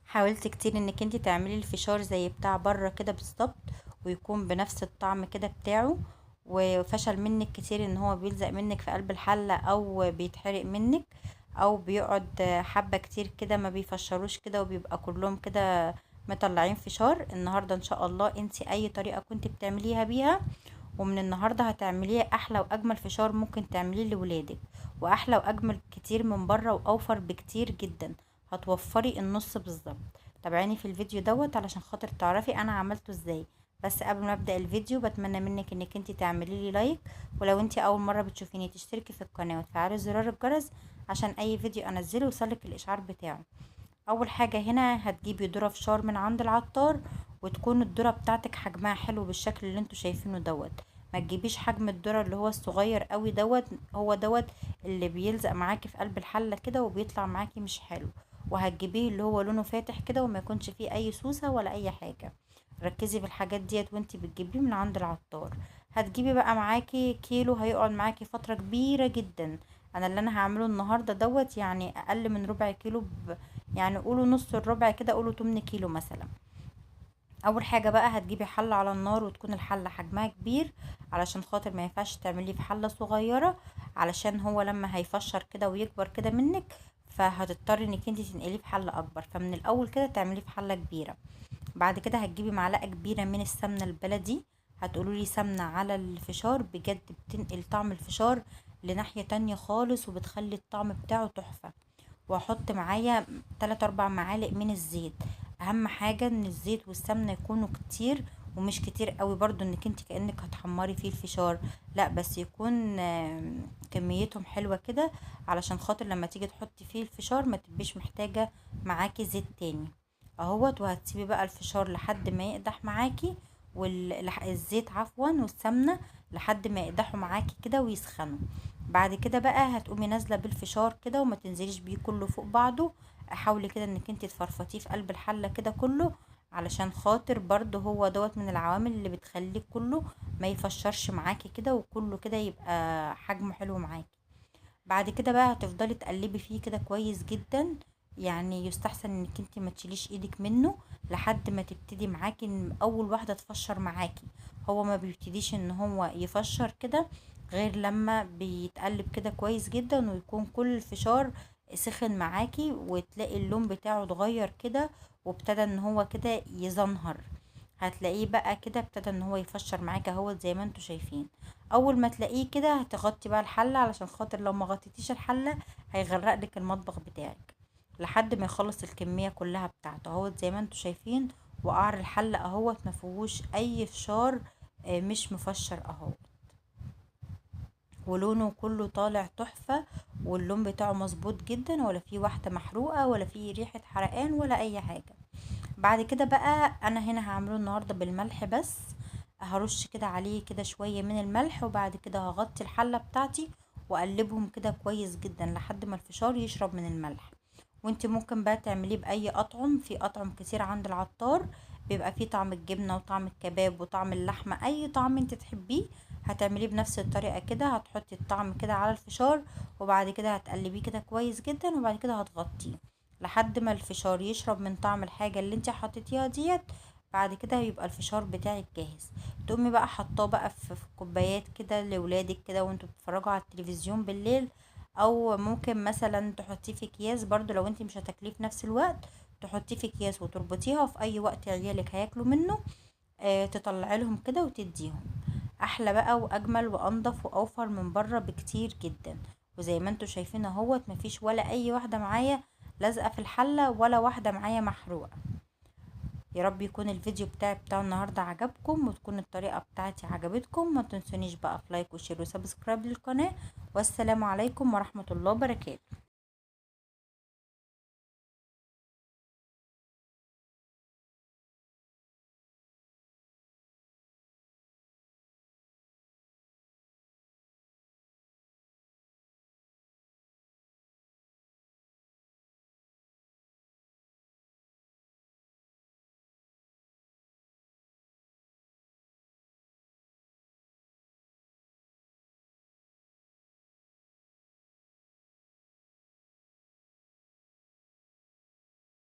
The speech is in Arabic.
حاولت كتير انك انتي تعملي الفشار زي بتاع بره كده بالظبط، ويكون بنفس الطعم كده بتاعه، وفشل منك كتير ان هو بيلزق منك في قلب الحلة او بيتحرق منك، او بيقعد حبة كتير كده ما بيفشروش كده وبيبقى كلهم كده مطلعين فشار. النهاردة ان شاء الله انتي اي طريقة كنت بتعمليها بيها، ومن النهاردة هتعمليه احلى واجمل فشار ممكن تعمليه لولادك، واحلى واجمل كتير من بره واوفر بكتير جدا. هتوفري النص بالظبط. تابعيني في الفيديو دوت علشان خاطر تعرفي انا عملته ازاي. بس قبل ما ابدا الفيديو بتمنى منك انك انت تعملي لي لايك، ولو انت اول مره بتشوفيني تشتركي في القناه وتفعلي زرار الجرس عشان اي فيديو انزله يوصلك الاشعار بتاعه. اول حاجه هنا هتجيبي ذره فشار من عند العطار، وتكون الذره بتاعتك حجمها حلو بالشكل اللي انتوا شايفينه دوت. ما تجيبيش حجم الذره اللي هو الصغير قوي دوت، هو دوت اللي بيلزق معاكي في قلب الحله كده وبيطلع معاكي مش حلو. وهتجيبيه اللي هو لونه فاتح كده وما يكونش فيه اي سوسه ولا اي حاجه. ركزي في الحاجات ديت وانتي بتجيبيه من عند العطار. هتجيبي بقى معاكي كيلو، هيقعد معاكي فتره كبيره جدا. انا اللي انا هعمله النهارده دوت يعني اقل من ربع كيلو، يعني قولوا نص الربع كده، قولوا 8 كيلو مثلا. اول حاجه بقى هتجيبي حله على النار، وتكون الحله حجمها كبير علشان خاطر ما ينفعش تعمليه في حله صغيره، علشان هو لما هيفشر كده ويكبر كده منك فهتضطري انك انت تنقليه في حله اكبر، فمن الاول كده تعمليه في حله كبيره. بعد كده هتجيبي معلقه كبيره من السمنه البلدي. هتقولوا لي سمنه على الفشار بجد بتنقل طعم الفشار لناحيه تانية خالص، وبتخلي الطعم بتاعه تحفه. واحط معايا 3 4 معالق من الزيت. اهم حاجة ان الزيت والسمنة يكونوا كتير، ومش كتير قوي برضو انك انت كأنك هتحمري فيه الفشار، لا بس يكون كميتهم حلوة كده، علشان خاطر لما تيجي تحطي فيه الفشار ما تبقيش محتاجة معاكي زيت تاني اهوت. وهتسيبي بقى الفشار لحد ما يقدح معاكي، والزيت عفوا والسمنة لحد ما يقدحوا معاكي كده ويسخنوا. بعد كده بقى هتقومي نازله بالفشار كده وما تنزليش بيه كله فوق بعضه. حاولي كده انك انت تفرفطيه في قلب الحله كده كله، علشان خاطر برضه هو دوت من العوامل اللي بتخليه كله ما يفشرش معاكي كده، وكله كده يبقى حجمه حلو معاكي. بعد كده بقى هتفضلي تقلبي فيه كده كويس جدا. يعني يستحسن انك انت ما تشيليش ايدك منه لحد ما تبتدي معاكي ان اول واحده تفشر معاكي. هو ما بيبتديش ان هو يفشر كده غير لما بيتقلب كده كويس جدا، ويكون كل الفشار سخن معاكي، وتلاقي اللون بتاعه اتغير كده وابتدى ان هو كده يزنهر. هتلاقيه بقى كده ابتدى ان هو يفشر معاك اهوت زي ما انتوا شايفين. اول ما تلاقيه كده هتغطي بقى الحله، علشان خاطر لو ما غطيتيش الحله هيغرق لك المطبخ بتاعك، لحد ما يخلص الكميه كلها بتاعته اهوت زي ما انتوا شايفين. وقعر الحله اهوت ما فيهوش اي فشار، مش مفشر اهو. ولونه كله طالع تحفه، واللون بتاعه مظبوط جدا، ولا فيه واحده محروقه ولا فيه ريحه حرقان ولا اي حاجه. بعد كده بقى انا هنا هعمله النهارده بالملح بس. هرش كده عليه كده شويه من الملح، وبعد كده هغطي الحله بتاعتي واقلبهم كده كويس جدا لحد ما الفشار يشرب من الملح. وانت ممكن بقى تعمليه باي اطعم، في اطعم كتير عند العطار بيبقى فيه طعم الجبنه وطعم الكباب وطعم اللحمه، اي طعم انت تحبيه هتعمليه بنفس الطريقه كده. هتحطي الطعم كده على الفشار، وبعد كده هتقلبيه كده كويس جدا، وبعد كده هتغطيه لحد ما الفشار يشرب من طعم الحاجة اللي انت حطيتيها ديت. بعد كده يبقى الفشار بتاعك جاهز. تقومي بقى حطاه بقى في كوبايات كده لولادك كده وانتوا بتتفرجوا على التلفزيون بالليل، او ممكن مثلا تحطيه في اكياس برضو لو انت مش هتاكليه في نفس الوقت. تحطيه في اكياس وتربطيها في اي وقت عيالك هياكلوا منه، تطلعي لهم كده وتديهم. احلى بقى واجمل وانضف واوفر من بره بكتير جدا. وزي ما انتوا شايفين اهوت مفيش ولا اي واحده معايا لازقه في الحله ولا واحده معايا محروقه. يا رب يكون الفيديو بتاع النهارده عجبكم، وتكون الطريقه بتاعتي عجبتكم. ما تنسونيش بقى في لايك وشير وسبسكرايب للقناه. والسلام عليكم ورحمه الله وبركاته.